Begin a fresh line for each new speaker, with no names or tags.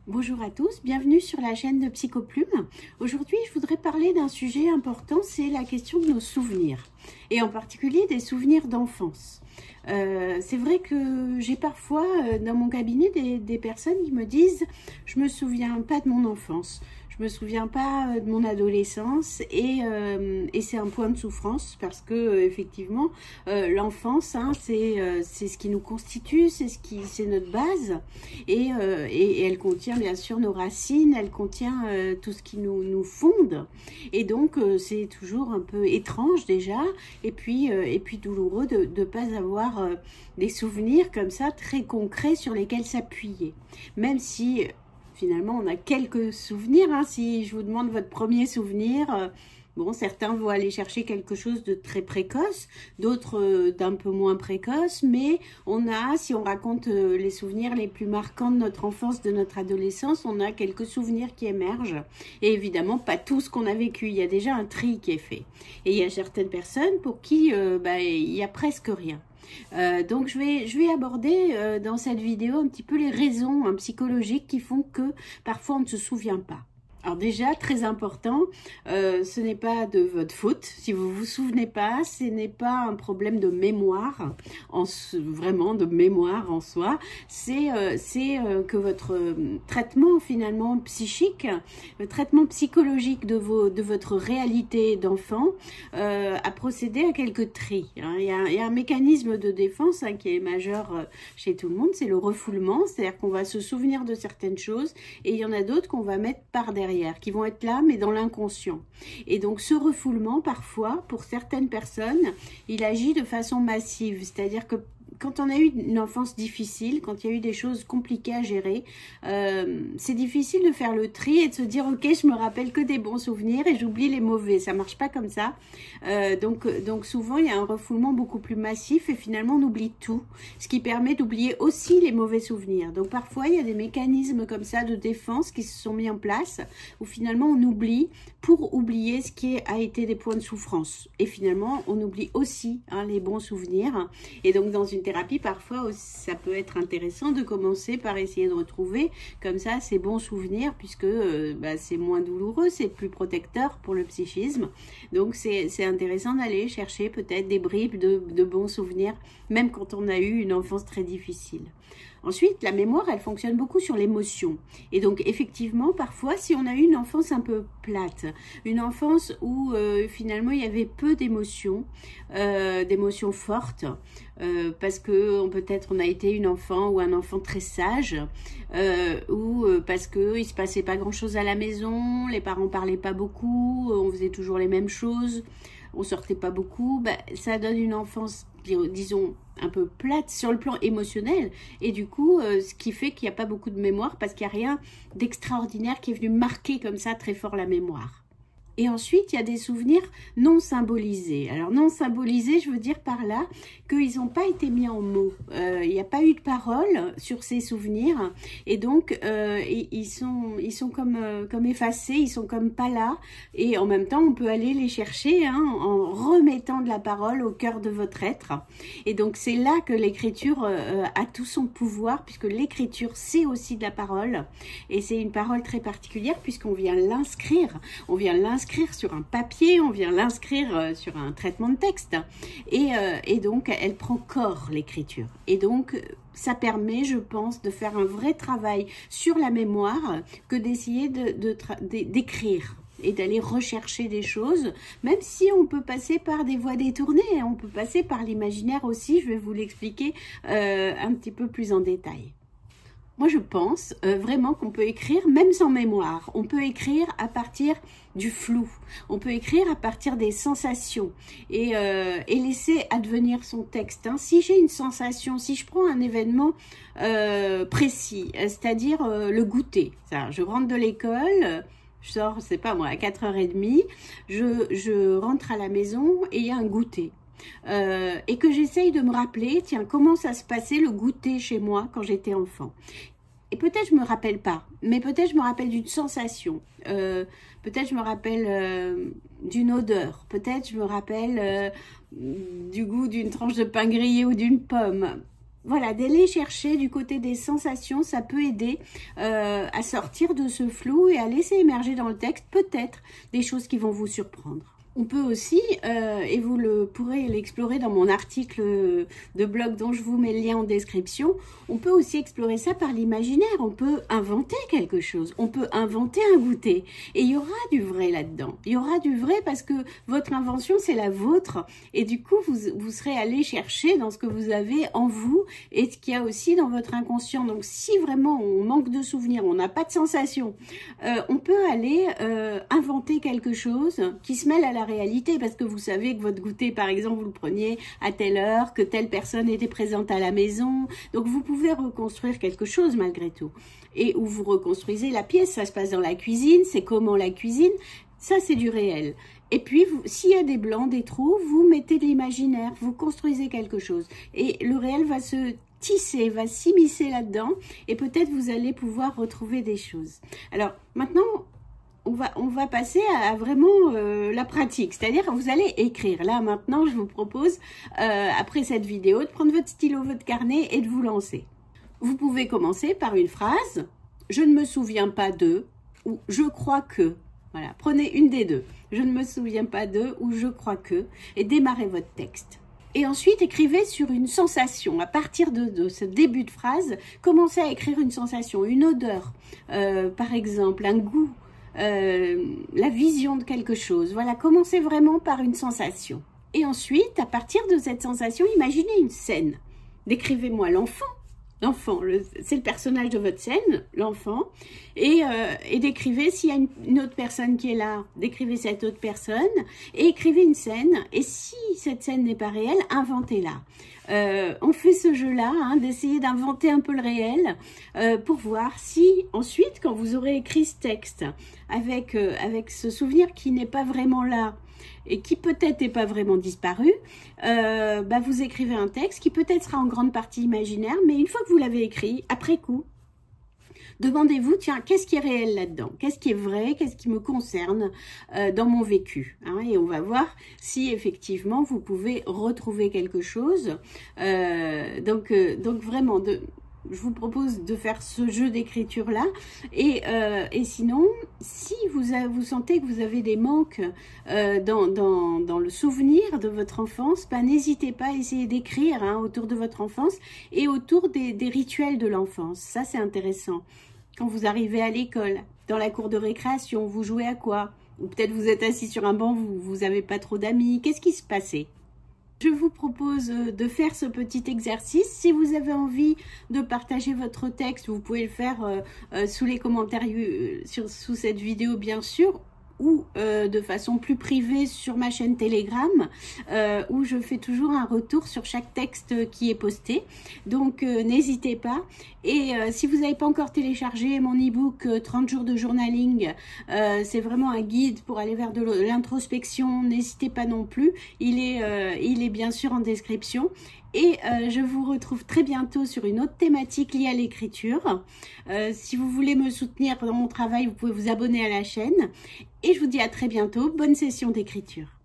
Bonjour à tous, bienvenue sur la chaîne de Psychoplume. Aujourd'hui, je voudrais parler d'un sujet important, c'est la question de nos souvenirs, et en particulier des souvenirs d'enfance. C'est vrai que j'ai parfois dans mon cabinet des personnes qui me disent « je me souviens pas de mon enfance ». Je me souviens pas de mon adolescence et c'est un point de souffrance parce que effectivement l'enfance c'est ce qui nous constitue, c'est notre base et elle contient bien sûr nos racines, elle contient tout ce qui nous fonde et donc c'est toujours un peu étrange déjà et puis douloureux de ne pas avoir des souvenirs comme ça très concrets sur lesquels s'appuyer, même si finalement, on a quelques souvenirs. Hein. Si je vous demande votre premier souvenir, bon, certains vont aller chercher quelque chose de très précoce, d'autres d'un peu moins précoce, mais on a, si on raconte les souvenirs les plus marquants de notre enfance, de notre adolescence, on a quelques souvenirs qui émergent. Et évidemment, pas tout ce qu'on a vécu. Il y a déjà un tri qui est fait. Et il y a certaines personnes pour qui il y a presque rien. Donc je vais aborder dans cette vidéo un petit peu les raisons psychologiques qui font que parfois on ne se souvient pas. Alors déjà, très important, ce n'est pas de votre faute. Si vous vous souvenez pas, ce n'est pas un problème de mémoire, vraiment de mémoire en soi. C'est que votre traitement finalement psychique, le traitement psychologique de votre réalité d'enfant a procédé à quelques tris. Hein. Il y a un mécanisme de défense qui est majeur chez tout le monde, c'est le refoulement, c'est-à-dire qu'on va se souvenir de certaines choses et il y en a d'autres qu'on va mettre par derrière, qui vont être là, mais dans l'inconscient. Et donc, ce refoulement, parfois, pour certaines personnes, il agit de façon massive. C'est-à-dire que quand on a eu une enfance difficile, quand il y a eu des choses compliquées à gérer, c'est difficile de faire le tri et de se dire « Ok, je me rappelle que des bons souvenirs et j'oublie les mauvais ». Ça marche pas comme ça. Donc souvent, il y a un refoulement beaucoup plus massif et finalement, on oublie tout, ce qui permet d'oublier aussi les mauvais souvenirs. Donc parfois, il y a des mécanismes comme ça de défense qui se sont mis en place où finalement, on oublie pour oublier ce qui a été des points de souffrance. Et finalement, on oublie aussi les bons souvenirs. Et donc, dans une thérapie, parfois, ça peut être intéressant de commencer par essayer de retrouver comme ça ces bons souvenirs puisque c'est moins douloureux, c'est plus protecteur pour le psychisme. Donc, c'est intéressant d'aller chercher peut-être des bribes de bons souvenirs, même quand on a eu une enfance très difficile. Ensuite, la mémoire, elle fonctionne beaucoup sur l'émotion. Et donc, effectivement, parfois, si on a eu une enfance un peu plate, une enfance où finalement, il y avait peu d'émotions, d'émotions fortes, parce que peut-être on a été une enfant ou un enfant très sage, ou parce qu'il ne se passait pas grand-chose à la maison, les parents ne parlaient pas beaucoup, on faisait toujours les mêmes choses, on sortait pas beaucoup, ça donne une enfance, disons, un peu plate sur le plan émotionnel et du coup, ce qui fait qu'il n'y a pas beaucoup de mémoire parce qu'il n'y a rien d'extraordinaire qui est venu marquer comme ça très fort la mémoire. Et ensuite, il y a des souvenirs non symbolisés. Alors, non symbolisés, je veux dire par là qu'ils n'ont pas été mis en mots. Il n'y a pas eu de parole sur ces souvenirs. Et donc, ils sont comme effacés, ils sont comme pas là. Et en même temps, on peut aller les chercher en remettant de la parole au cœur de votre être. Et donc, c'est là que l'écriture a tout son pouvoir, puisque l'écriture, c'est aussi de la parole. Et c'est une parole très particulière, puisqu'on vient l'inscrire. On vient l'inscrire sur un papier, on vient l'inscrire sur un traitement de texte et donc elle prend corps l'écriture et donc ça permet, je pense, de faire un vrai travail sur la mémoire que d'essayer d'écrire et d'aller rechercher des choses, même si on peut passer par des voies détournées, on peut passer par l'imaginaire aussi, je vais vous l'expliquer un petit peu plus en détail. Moi, je pense vraiment qu'on peut écrire même sans mémoire. On peut écrire à partir du flou. On peut écrire à partir des sensations et laisser advenir son texte. Si j'ai une sensation, si je prends un événement précis, c'est-à-dire le goûter. Je rentre de l'école, je sors, je sais pas moi, à 4h30, je rentre à la maison et il y a un goûter. Et que j'essaye de me rappeler, tiens, comment ça se passait le goûter chez moi quand j'étais enfant. Et peut-être je me rappelle pas, mais peut-être je me rappelle d'une sensation, peut-être je me rappelle d'une odeur, peut-être je me rappelle du goût d'une tranche de pain grillé ou d'une pomme. voilà, d'aller chercher du côté des sensations, ça peut aider à sortir de ce flou et à laisser émerger dans le texte peut-être des choses qui vont vous surprendre. On peut aussi, et vous pourrez l'explorer dans mon article de blog dont je vous mets le lien en description, on peut aussi explorer ça par l'imaginaire. On peut inventer quelque chose, on peut inventer un goûter. Et il y aura du vrai là-dedans. Il y aura du vrai parce que votre invention, c'est la vôtre. Et du coup, vous serez allé chercher dans ce que vous avez en vous et ce qu'il y a aussi dans votre inconscient. Donc, si vraiment on manque de souvenirs, on n'a pas de sensations, on peut aller inventer quelque chose qui se mêle à la réalité, parce que vous savez que votre goûter, par exemple, vous le preniez à telle heure, que telle personne était présente à la maison. Donc, vous pouvez reconstruire quelque chose malgré tout. Et où vous reconstruisez la pièce, ça se passe dans la cuisine, c'est comment la cuisine, ça c'est du réel. Et puis, s'il y a des blancs, des trous, vous mettez de l'imaginaire, vous construisez quelque chose. Et le réel va se tisser, va s'immiscer là-dedans, et peut-être vous allez pouvoir retrouver des choses. Alors, maintenant, on va passer à vraiment la pratique, c'est-à-dire que vous allez écrire. Là, maintenant, je vous propose, après cette vidéo, de prendre votre stylo, votre carnet et de vous lancer. Vous pouvez commencer par une phrase, « Je ne me souviens pas de » ou « Je crois que ». Voilà, prenez une des deux. « Je ne me souviens pas de » ou « Je crois que » et démarrez votre texte. Et ensuite, écrivez sur une sensation. À partir de ce début de phrase, commencez à écrire une sensation, une odeur, par exemple, un goût, la vision de quelque chose. Voilà, commencez vraiment par une sensation. Et ensuite, à partir de cette sensation, imaginez une scène. Décrivez-moi l'enfant. L'enfant, c'est le personnage de votre scène, l'enfant. Et décrivez s'il y a une autre personne qui est là, décrivez cette autre personne. Et écrivez une scène. Et si cette scène n'est pas réelle, inventez-la. On fait ce jeu-là, hein, d'essayer d'inventer un peu le réel pour voir si ensuite, quand vous aurez écrit ce texte avec ce souvenir qui n'est pas vraiment là et qui peut-être n'est pas vraiment disparu, vous écrivez un texte qui peut-être sera en grande partie imaginaire, mais une fois que vous l'avez écrit, après coup, demandez-vous, tiens, qu'est-ce qui est réel là-dedans? Qu'est-ce qui est vrai? Qu'est-ce qui me concerne dans mon vécu, hein? Et on va voir si effectivement vous pouvez retrouver quelque chose. Donc vraiment, je vous propose de faire ce jeu d'écriture-là. Et sinon, si vous sentez que vous avez des manques dans le souvenir de votre enfance, n'hésitez pas à essayer d'écrire, hein, autour de votre enfance et autour des rituels de l'enfance. Ça, c'est intéressant. Quand vous arrivez à l'école, dans la cour de récréation, vous jouez à quoi? Ou peut-être vous êtes assis sur un banc, vous n'avez pas trop d'amis. Qu'est-ce qui se passait? Je vous propose de faire ce petit exercice. Si vous avez envie de partager votre texte, vous pouvez le faire sous les commentaires sous cette vidéo, bien sûr, ou de façon plus privée sur ma chaîne Telegram, où je fais toujours un retour sur chaque texte qui est posté. Donc, n'hésitez pas. Et si vous n'avez pas encore téléchargé mon e-book 30 jours de journaling, c'est vraiment un guide pour aller vers de l'introspection. N'hésitez pas non plus. Il est bien sûr en description. Et je vous retrouve très bientôt sur une autre thématique liée à l'écriture. Si vous voulez me soutenir dans mon travail, vous pouvez vous abonner à la chaîne. Et je vous dis à très bientôt. Bonne session d'écriture.